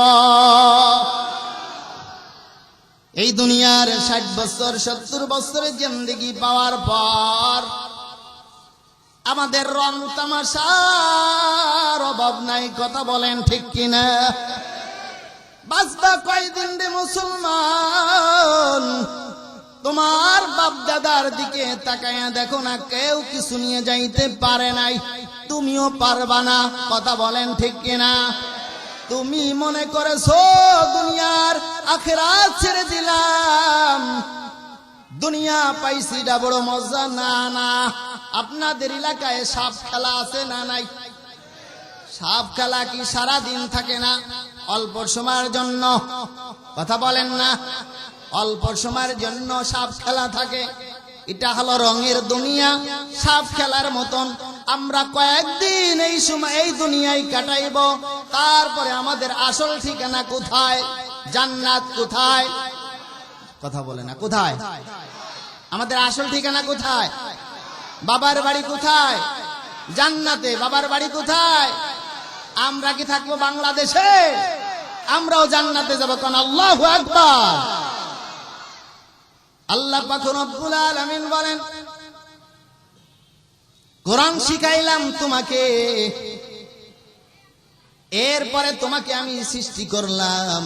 এই দুনিয়ার 60 বছর 70 বছরের জিন্দেগি পাওয়ার পর আমাদের রং তামাশার অভাব নাই, কথা বলেন ঠিক কিনা? বাঁচবা কয়দিন রে মুসলমান? তোমার বাপ দাদার দিকে তাকায়া দেখো না, কেউ কিছু নিয়ে যাইতে পারে নাই, তুমিও পারবা না, কথা বলেন ঠিক কিনা? তুমি মনে করেছো দুনিয়ার আখিরাত ছেড়ে দিলাম, দুনিয়া পাইছি এটা বড় মজা। না না, আপনাদের এলাকায় সাপ খেলা আছে না নাই? সাপ খেলা কি সারা দিন থাকে না? অল্প সময়ের জন্য, কথা বলেন না? অল্প সময়ের জন্য সাপ খেলা থাকে। এটা হলো রঙের দুনিয়া। সাপ খেলার মতন আমরা কয়েকদিন এই সময় এই দুনিয়ায় কাটাইব, তারপরে আমাদের আসল ঠিকানা কোথায়? জান্নাত কোথায়? কথা বলে না, কোথায়? আমাদের আসল ঠিকানা কোথায়? বাবার বাড়ি কোথায়? জান্নাতে। বাবার বাড়ি কোথায়? আমরা কি থাকবো বাংলাদেশে? আমরাও জান্নাতে যাব, কারণ আল্লাহু আকবার। আল্লাহ পাক রব্বুল আলামিন বলেন কোরআন শিখাইলাম তোমাকে, এরপরে তোমাকে আমি সৃষ্টি করলাম।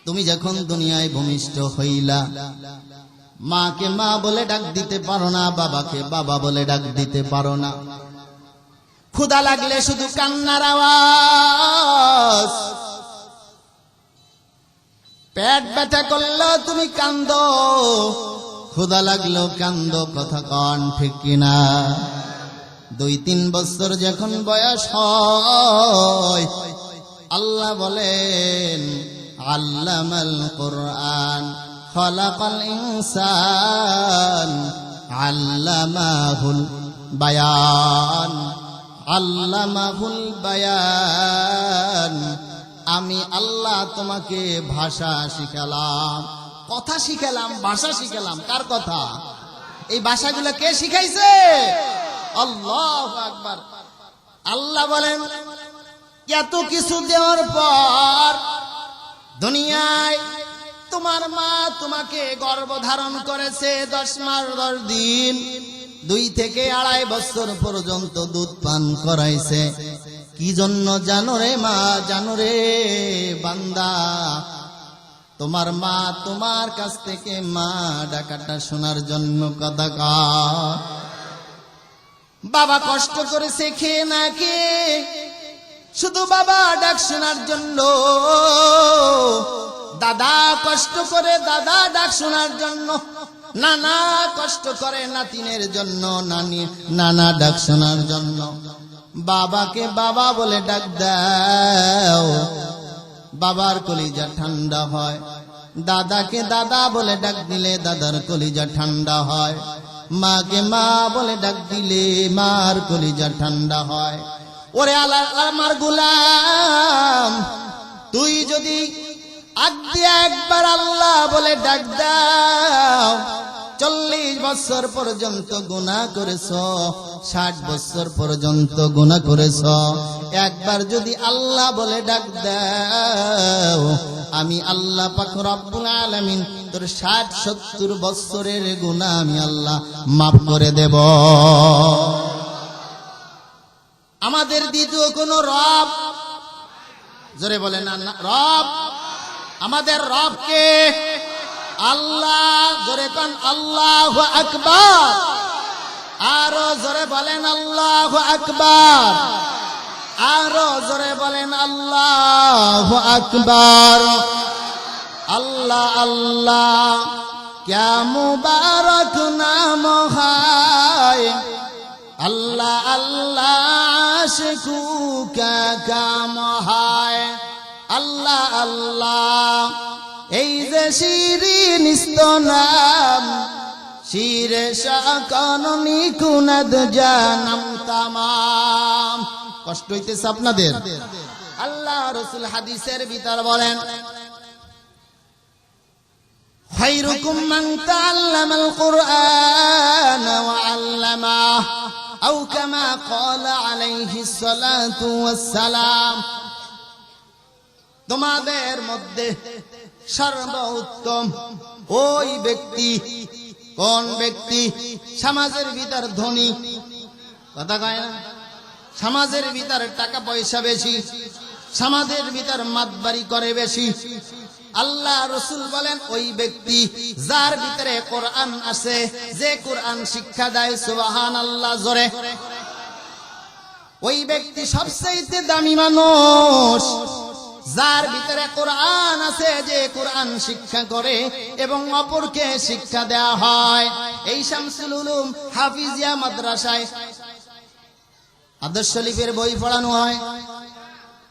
তুমি যখন দুনিয়ায় ভূমিষ্ঠ হইলা, মাকে মা বলে ডাক দিতে পারো না, বাবাকে বাবা বলে ডাক দিতে পারো না। ক্ষুধা লাগলে শুধু কান্নার আওয়াজ, পেট ব্যথা করলো তুমি কান্দো, ক্ষুধা লাগলো কান্দো, কথা কন ঠিক কিনা? 2-3 বছর যখন বয়স হয়, আল্লাহ বলেন আল্লামাল কুরআন খালাকাল ইনসান আল্লামাহুল বায়ান, আল্লামাহুল বায়ান। আমি আল্লাহ তোমাকে ভাষা শিখালাম, কথা শিখালাম, ভাষা শিখালাম। কার কথা? এই ভাষাগুলো কে শিখাইছে? আল্লাহু আকবার। আল্লাহ বলেন এত কিছু দেওয়ার পর দুনিয়ায় তোমার মা তোমাকে গর্ভধারণ করেছে 10 মাস 10 দিন, 2 থেকে 2.5 বছর পর্যন্ত দুধ পান করাইছে। কি জন্য জানো রে মা? জানো রে বান্দা, তোমার মা তোমার কাছ থেকে মা ডাকাটা শোনার জন্য। কথা কয় বাবা কষ্ট করেছে খেয়ে না খেয়ে, শুধু বাবা ডাক শোনার জন্য। দাদা কষ্ট করে দাদা ডাক শোনার জন্য, নানা কষ্ট করে নাতিনের জন্য, নানা ডাক শোনার জন্য। বাবাকে বাবা বলে ডাক দাও, বাবার কলিজা ঠান্ডা হয়। দাদাকে দাদা বলে ডাক দিলে দাদার কলিজা ঠান্ডা হয়। মাকে মা বলে ডাক দিলে মার কলিজা ঠান্ডা হয়। ওরে আল্লাহ আমার গোলাম, তুই যদি আগ দিয়ে একবার আল্লাহ বলে ডাক দাও, 40 বছর পর্যন্ত গুনাহ করেছ, 60 বছর পর্যন্ত গুনাহ করেছ, একবার যদি আল্লাহ বলে ডাক দাও, আমি আল্লাহ পাক রব্বুল আলামিন তোর 60-70 বছরের গুনাহ আমি আল্লাহ মাফ করে দেব। আমাদের দ্বিতীয় কোন রব, জোরে বলে না রব। আমাদের রব কে? আল্লাহ, জোরে কোন আল্লাহু আকবার। আরো জোরে বলেন আল্লাহু আকবার। আরো জোরে বলেন আল্লাহু আকবার। আল্লাহ আল্লাহ क्या मुबारक नाम है, अल्लाह अल्लाह आशिकू का काम है। अल्लाह अल्लाह এই যে শিরিন নাম, শিরে শাকান নিকুনাদ জানাম তামাম। কষ্ট হইতেছে আপনাদের? আল্লাহ রাসূল হাদিসের ভিতর বলেন, خيركم من تعلم القرآن وعلمه أو كما قال عليه الصلاة والسلام। তোমাদের মধ্যে সর্বোত্তম ওই ব্যক্তি, কোন ব্যক্তি? সমাজের ভিতর ধনী, কথা কয় না, সমাজের ভিতর টাকা পয়সা বেশি, সমাজের ভিতর মাতবাড়ি করে বেশি। আল্লাহ রসুল বলেন ওই ব্যক্তি যার ভিতরে কোরআন আছে, যে কোরআন শিক্ষা দেয়, সুবহানাল্লাহ জোরে। ওই ব্যক্তি সবচেয়ে দামি মানুষ যার ভিতরে কোরআন আছে, যে কোরআন শিক্ষা করে এবং অপরকে শিক্ষা দেয়া হয়। এই শামসুল উলুম হাফিজিয়া মাদ্রাসায় আদর্শ শরীফের বই পড়ানো হয়।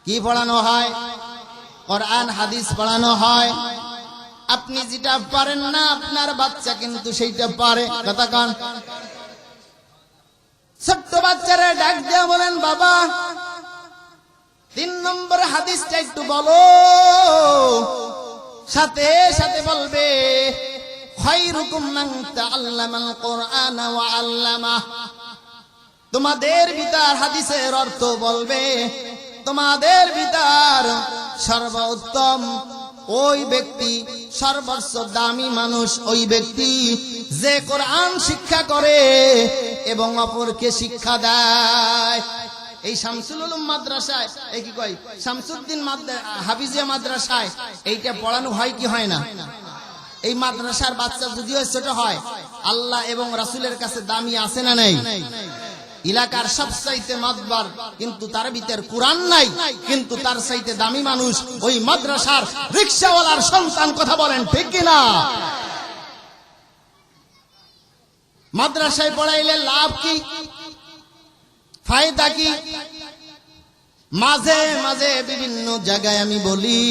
কি পড়ানো হয়? কোরআন হাদিস পড়ানো হয়। আপনি যেটা পারেন না, আপনার বাচ্চা কিন্তু সেইটা পারে, কথা কান। ছোট্ট বাচ্চারা ডাক দিয়ে বলেন, বাবা 3 নম্বর হাদিসটা একটু বলো। সাথে সাথে বলবে, খায়রুকুম মান তাআল্লামাল কুরআন ওয়া আল্লামাহ। তোমাদের ভিতর হাদিসের অর্থ বলবে, তোমাদের ভিতর সর্বোত্তম ওই ব্যক্তি, সর্বোচ্চ দামি মানুষ ওই ব্যক্তি যে কোরআন শিক্ষা করে এবং অপরকে শিক্ষা দেয়। এই শামসুল উলুম মাদ্রাসায়, এই কি কয় শামসুদ্দিন হাফিজিয়া মাদ্রাসায় এইটা পড়ানো হয় কি হয় না? এই মাদ্রাসার বাচ্চা যদিও ছোট হয়, আল্লাহ এবং রাসূলের কাছে দামি আছে না নেই? এলাকার সবচাইতে মাতবার, কিন্তু তার ভিতর কোরআন নাই, কিন্তু তার চাইতে দামি মানুষ ওই মাদ্রাসার রিকশাওয়ালার সন্তান। কথা বলেন ঠিক কিনা? মাদ্রাসায় পড়াইলে লাভ কি, ফায়দা কি? মাঝে মাঝে বিভিন্ন জায়গায় আমি বলি,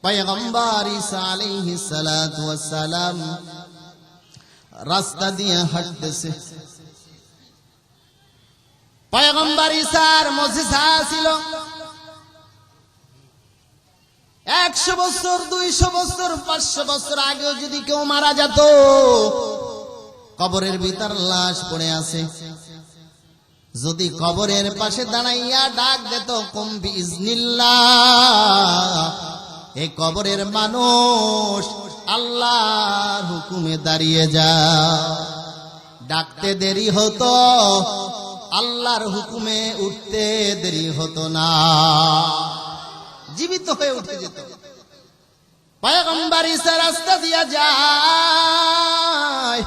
পয়গম্বর ঈসা আলাইহিস সালাতু ওয়াস সালাম রাস্তা দিয়ে হাঁটতেছে। পয়গম্বর ঈসার মুজিজা ছিল 100 বছর, 200 বছর, 500 বছর আগেও যদি কেউ মারা যেত, কবরের ভিতর লাশ পড়ে আছে, যদি কবরের পাশে দাঁড়াইয়া ডাক দিত, কুম বিইজনিল্লাহ, এই কবরের মানুষ আল্লাহর হুকুমে দাঁড়িয়ে যা। ডাকতে দেরি হতো, আল্লাহর হুকুমে উঠতে দেরি হতো না, জীবিত হয়ে উঠে যেত। পয়গম্বর ঈসা রাস্তা দিয়া যায়,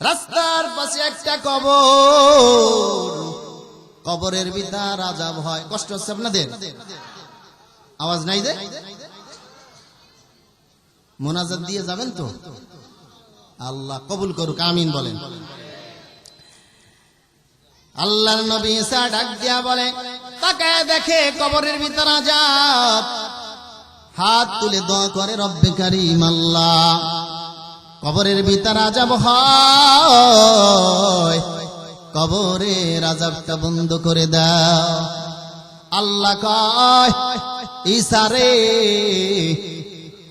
রাস্তার পাশে একটা কবর, কবরের ভিতর আযাব হয়। কষ্ট হচ্ছে আপনাদের? আওয়াজ নাই যে? মোনাজাত দিয়ে যাবেন তো? আল্লাহ কবুল করুক, আমিন বলেন। আল্লাহর নবী ঈসা ডাক দিয়া বলে, তাকায় দেখে কবরের ভিতর আযাব, হাত তুলে দোয়া করে, রব্বে কারীম আল্লাহ, কবরের ভিতর আযাব হয়, কবরের আযাবটা বন্ধ করে দাও। আল্লাহ কয়, ঈসা রে,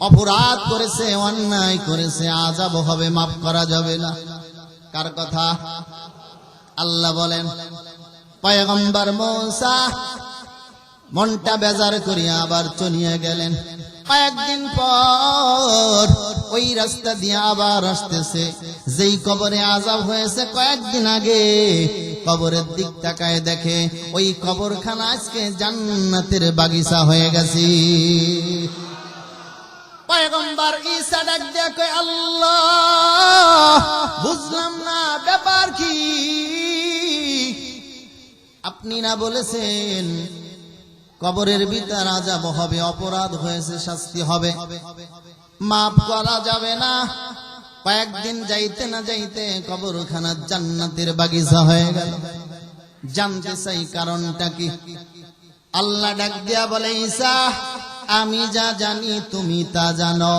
অপরাধ করেছে, অন্যায় করেছে, আযাব হবে, মাফ করা যাবে না। কার কথা? আল্লাহ বলেন। পয়গম্বর মূসা মনটা বেজার করিয়া আবার চলিয়া গেলেন। কয়েকদিন পর ওই রাস্তা দিয়ে আবার আসতেছে, যেই কবরে আযাব হয়েছে কয়েকদিন আগে, কবরের দিক তাকায় দেখে ওই কবরখানা আজকে জান্নাতের বাগিচা হয়ে গেছে। পয়গম্বর ঈসা ডাক দিয়া কয়, আল্লাহ বুঝলাম না ব্যাপার কি? আপনি না বলেছেন কবরের ভিতর আযাব হবে, অপরাধ হয়েছে শাস্তি হবে, মাফ করা যাবে না। কয়েকদিন যাইতে না যাইতে কবরখানা জান্নাতের বাগিচা হয়ে গেল। জানতে চাই কারণটা কি? আল্লাহ ডাক দিয়া বলে, ঈসা আমি যা জানি তুমি তা জানো,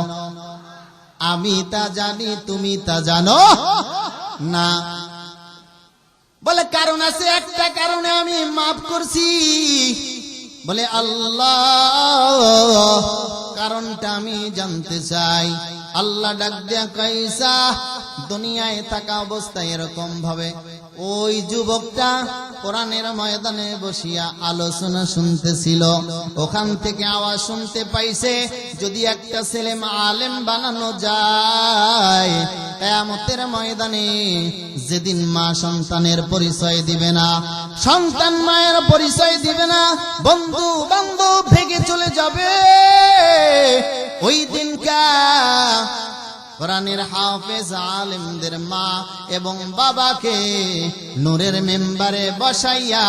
আমি তা জানি তুমি তা জানো না। বলে কারণ আছে, একটা কারণে আমি মাফ করছি। বলে আল্লাহ কারণটা আমি জানতে চাই। আল্লাহ ডাক দিয়া কয়, ঈসা দুনিয়ায় থাকা অবস্থায় এরকম ভাবে ওই যুবকটা কোরআনের ময়দানে বসিয়া আলোচনা শুনতেছিল, ওখান থেকে আওয়াজ শুনতে পাইছে যদি একটা ছেলে আলেম বানানো যায়, কিয়ামতের ময়দানে যেদিন মা সন্তানের পরিচয় দিবে না, সন্তান মায়ের পরিচয় দিবে না, বন্ধু বান্ধব ভেঙে চলে যাবে, ওই দিনকা কোরআনের হাফেজ আলেমদের মা এবং বাবাকে নূরের মেম্বারে বসাইয়া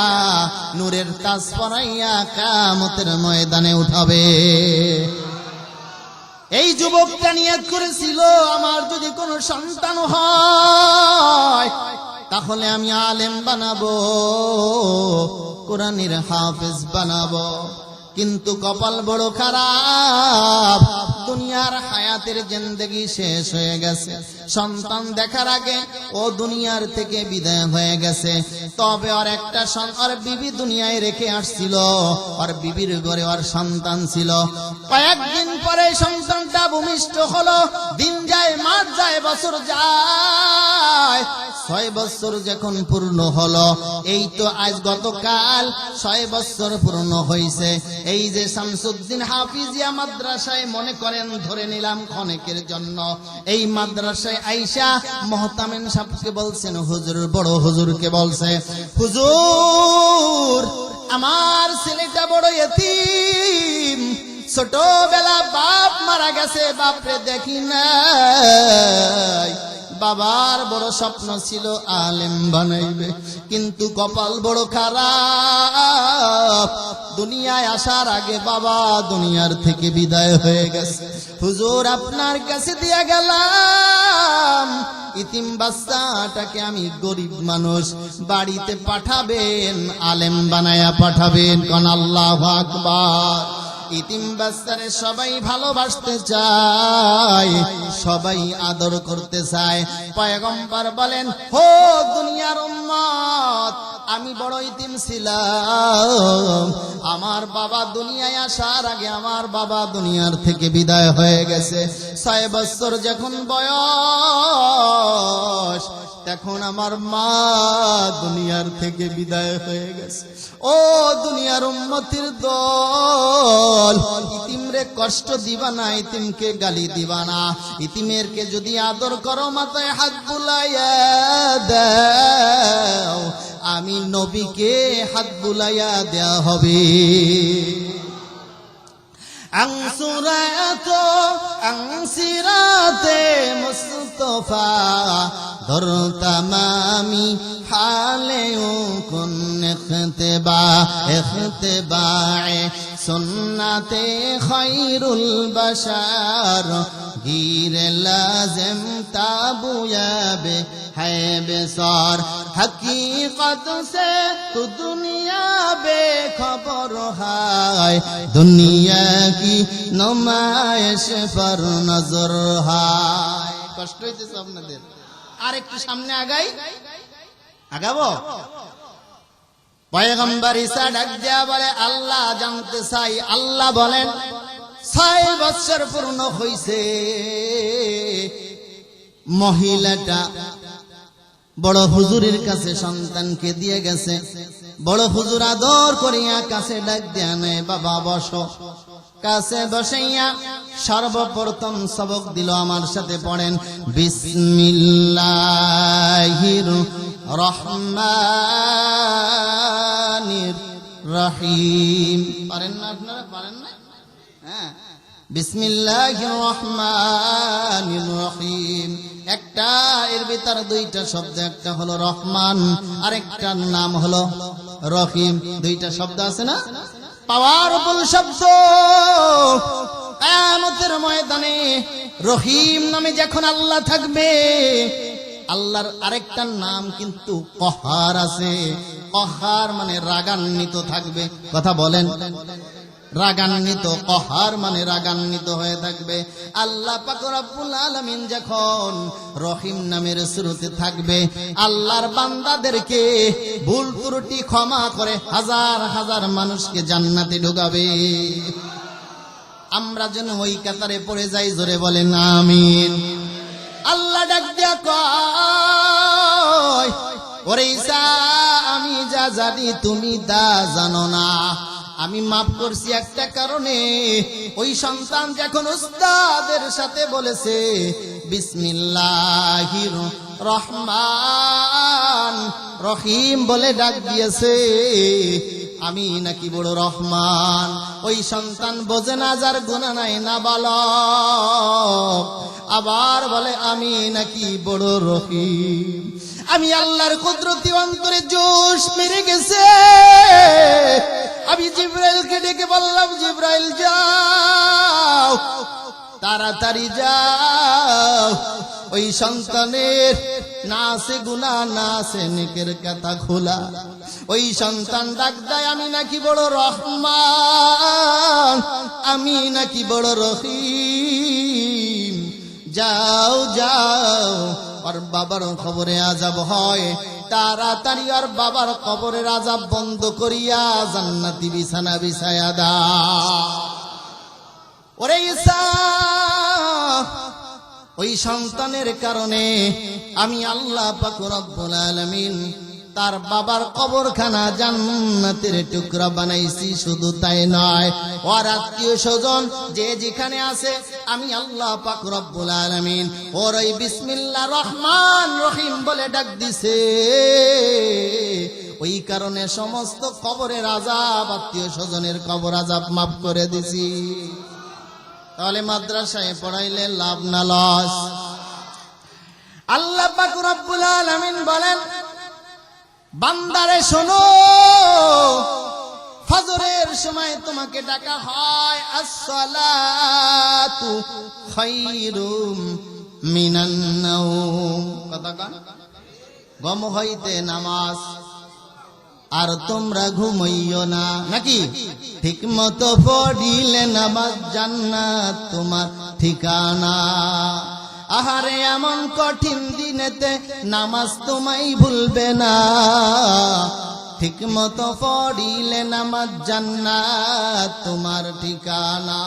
নূরের তাজ পরাইয়া কিয়ামতের ময়দানে উঠাবে। এই যুবকটা নিয়ত করেছিল, আমার যদি কোনো সন্তান হয় তাহলে আমি আলেম বানাবো, কোরআনের হাফেজ বানাবো। কিন্তু কপাল বড় খারাপ, দুনিয়ার হায়াতের জিন্দেগি শেষ হয়ে গেছে। সন্তান দেখার আগে ও দুনিয়ার থেকে বিদায় হয়ে গেছে। তবে আর একটা ওর বিবি দুনিয়ায় রেখে আসছিল, আর বিবির ঘরে ওর সন্তান ছিল। কয়েকদিন পরে সন্তানটা ভূমিষ্ঠ হলো। দিন যায়, মাস যায়, বছর যায়। 6 বছর যখন পূর্ণ হলো, এই তো আজ গতকাল 6 বছর পূর্ণ হয়েছে। এই যে শামসুদ্দিন হাফিজিয়া মাদ্রাসায় মনে করেন ধরে নিলাম ক্ষণেকের জন্য, এই মাদ্রাসায় আইসা মুহতামিম সাহেবকে বলছেন, হুজুর বড় হুজুরকে বলছে, হুজুর আমার ছেলেটা বড় ইতিম, ছোটবেলা বাপ মারা গেছে, বাপরে দেখি নাই, বাবার বড় স্বপ্ন ছিল আলেম বানাইবে, কিন্তু কপাল বড় খারাপ, দুনিয়ায় আসার আগে বাবা দুনিয়ার থেকে বিদায় হয়ে গেছে। হুজুর আপনার কাছে দিয়া গেলাম, ইতিম বাচ্চাটাকে আমি গরিব মানুষ, বাড়িতে পাঠাবেন, আলেম বানায়া পাঠাবেন। কোন আল্লাহু আকবার। ইতিম বাচ্চারে সবাই ভালোবাসতে চায়, সবাই আদর করতে চায়। পয়গম্বর বলেন, হো দুনিয়ার উম্মত, আমি বড় ইতিম ছিলাম, আমার বাবা দুনিয়ায় আসার আগে আমার বাবা দুনিয়ার থেকে বিদায় হয়ে গেছে। 6 বছর যখন বয়স, তখন আমার মা দুনিয়ার থেকে বিদায় হয়ে গেছে। ও দুনিয়ার উম্মতির দল, ইতিমরে কষ্ট দিবা না, ইতিমকে গালি দিবা না, ইতিমেরকে যদি আদর করো মাথায় হাত বুলাইয়া দাও, আমি নবীকে হাত বুলাইয়া দেয়া হবে। আংসিরাতে মুস্তফা ধর তামামি হালে কুন ইখতিবায়ে সুন্নতে খায়রুল বাশার গির লাজিম তাবুয়াবে है बेसार हकीकत से तो दुनिया बेखबर है, दुनिया की नुमाइश पर नजर है। কষ্ট হইতেছে আপনাদের, আর একটু সামনে আগাই, আগাবো। পয়গম্বর ঈসা ডাক দিয়া বলে, আল্লাহ জানতে চাই। আল্লাহ বলেন, 6 বছর পূর্ণ হইছে, মহিলাটা বড় হুজুরের কাছে সন্তানকে দিয়ে গেছে। বড় হুজুর আদর করিয়া কাছে ডাক দিয়া নেয়, বাবা বসো। কাছে বসাইয়া সর্বপ্রথম সবক দিল, আমার সাথে পড়েন, বিসমিল্লাহির রহমানির রহিম। পারেন না আপনারা? পারেন না? হ্যাঁ, বিসমিল্লাহির রহমানির রহিম। একটা এর ভিতর দুইটা শব্দ, একটা হলো রহমান আর একটার নাম হলো রহিম। দুইটা শব্দ আছে না, পাওয়ারফুল শব্দ। কিয়ামতের ময়দানে রহিম নামে যখন আল্লাহ থাকবে, আল্লাহর আরেকটা নাম কিন্তু কহার আছে। কহার মানে রাগান্বিত থাকবে। কথা বলেন, রাগান্বিত। কহার মানে রাগান্বিত হয়ে থাকবে। আল্লাহ পাক রব্বুল আলামিন যখন রহিম নামের শুরুতে থাকবে, আল্লাহর বান্দাদেরকে ভুল ত্রুটি ক্ষমা করে হাজার হাজার মানুষকে জান্নাতে ঢুকাবে। আমরা যেন ওই কাতারে পড়ে যাই। জোরে বলেন আমিন। আল্লাহ ডাক দিয়া কয়, ওরে ঈসা, আমি যা জানি তুমি তা জানো না। আমি মাফ করছি একটা কারণে, ওই সন্তান যখন উস্তাদের সাথে বলেছে বিসমিল্লাহির রহমান রহিম বলে ডাক দিয়েছে, আমি নাকি বড় রহমান। ওই সন্তান বোঝে না, যার গুনাহ নাই, না বালক, আবার বলে আমি নাকি বড় রহিম। আমি আল্লাহর কুদরতি অন্তরে জোশ মেরে গেছে। আমি জিবরাইলকে ডেকে বললাম, জিবরাইল যাও, তাড়াতাড়ি যাও, ওই সন্তানের না আছে গুনাহ, না আছে নেকের কথা খোলা। ওই সন্তান ডাক দেয়, আমি নাকি বড় রহমান, আমি নাকি বড় রহিম। যাও যাও, আর বাবার খবরে আযাব হয়, তাড়াতাড়ি আর বাবার কবরের আযাব বন্ধ করিয়া জান্নাতি বিছানা বিছায়া দাও। ওরে ঈসা, ওই সন্তানের কারণে আমি আল্লাহ পাক রব্বুল আলামিন তার বাবার কবরখানা জান্নাতের টুকরা বানাইছি। শুধু তাই নয়, ওর আত্মীয় স্বজন যে যেখানে আছে, আমি আল্লাহ পাক রব্বুল আলামিন ওর ওই বিসমিল্লাহ রহমান রহিম বলে ডাক দিছে। ওই কারণে সমস্ত কবরের আযাব, আত্মীয় স্বজনের কবর আযাব মাফ করে দিছি। তাহলে মাদ্রাসায় পড়াইলে লাভ না লস? আল্লাহ পাক রব্বুল আলামিন বলেন, বান্দারে শোনো, ফজরের সময় তোমাকে ডাকা হয়, আসসালাতু খায়রুম মিনান নাওম। কথা কান গম হইতে নামাজ, আর তোমরা ঘুমাইও না, নাকি? ঠিক মতো পড়িলে নামাজ জান্নাত তোমার ঠিকানা। আহারে এমন কঠিন দিনেতে নামাজ তোমায় ভুলবে না। ঠিক মতো পড়িলে নামাজ জান্নাত তোমার ঠিকানা।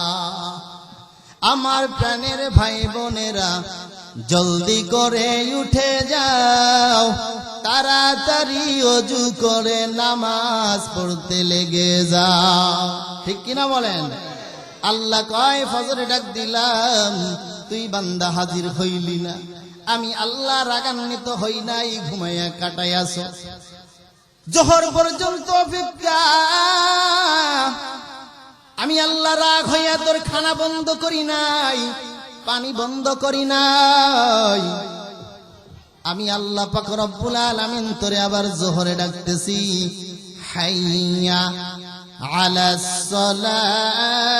আমার প্রাণের ভাই বোনেরা, জলদি করে উঠে যাও, তাড়াতাড়ি ওযু করে নামাজ পড়তে লেগে যাও। ঠিক কিনা বলেন? আল্লাহ কয়, ফজরে ডাক দিলাম, তুই বান্দা হাজির হইলি না। আমি আল্লাহ রাগান্বিত হই নাই, ঘুমাইয়া কাটাইয়াছ। জোহর পর্যন্ত অপেক্ষা, আমি আল্লাহ রাগ হইয়া তোর খানা বন্ধ করি নাই, পানি বন্ধ করি নাই। আমি আল্লাহ পাক রব্বুল আলামিন তোরে আবার জোহরে ডাকতেছি, হাইয়া আলাস সালাহ।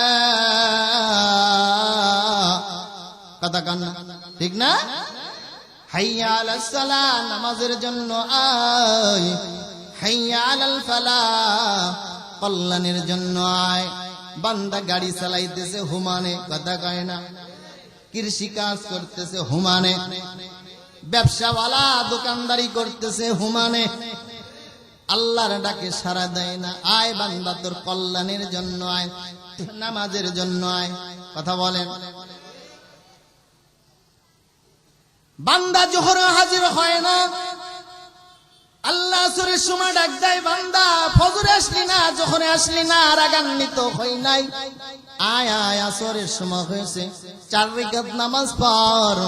কথা কান ঠিক না? হাইয়া আলাস সালাহ, নামাজের জন্য আয়। হাইয়া আলাল ফালাহ, কল্যাণের জন্য আয়। বান্দা গাড়ি চালাইতেছে হুমানে, কথা কয় না? কৃষি কাজ করতেছে হুমানে, ব্যবসাওয়ালা দোকানদারি করতেছে হুমানে, আল্লাহর ডাকে সাড়া দেয় না। আয় বান্দা, তোর কল্যাণের জন্য আয়, নামাজের জন্য আয়। কথা বলেন? বান্দা জোহরে হাজির হয় না, আল্লাহ আসরের সময় ডাক দেয়, বান্দা ফজরে আসলি না, জোহরে আসলি না, রাগান্বিত হই নাই, আয় আয়, আসরের সময় হয়েছে, 4 রাকাত নামাজ পড়।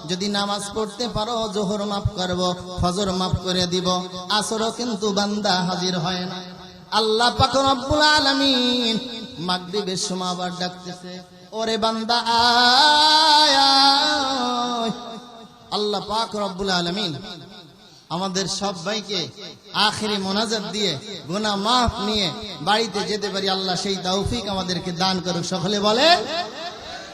যদি নামাজ পড়তে পারো, জোহর মাফ করব, ফজর মাফ করে দিব। আসরও কিন্তু বান্দা হাজির হয় না। আল্লাহ পাক রব্বুল আলামিন মাগরিবের সময় আবার ডাকতেছে, ওরে বান্দা আয় আয়। আল্লাহ পাক রব্বুল আলামিন আমাদের সবাইকে আখিরি মোনাজাত দিয়ে গুনাহ মাফ নিয়ে বাড়িতে যেতে পারি, আল্লাহ সেই তৌফিক আমাদেরকে দান করুক। সকলে বলে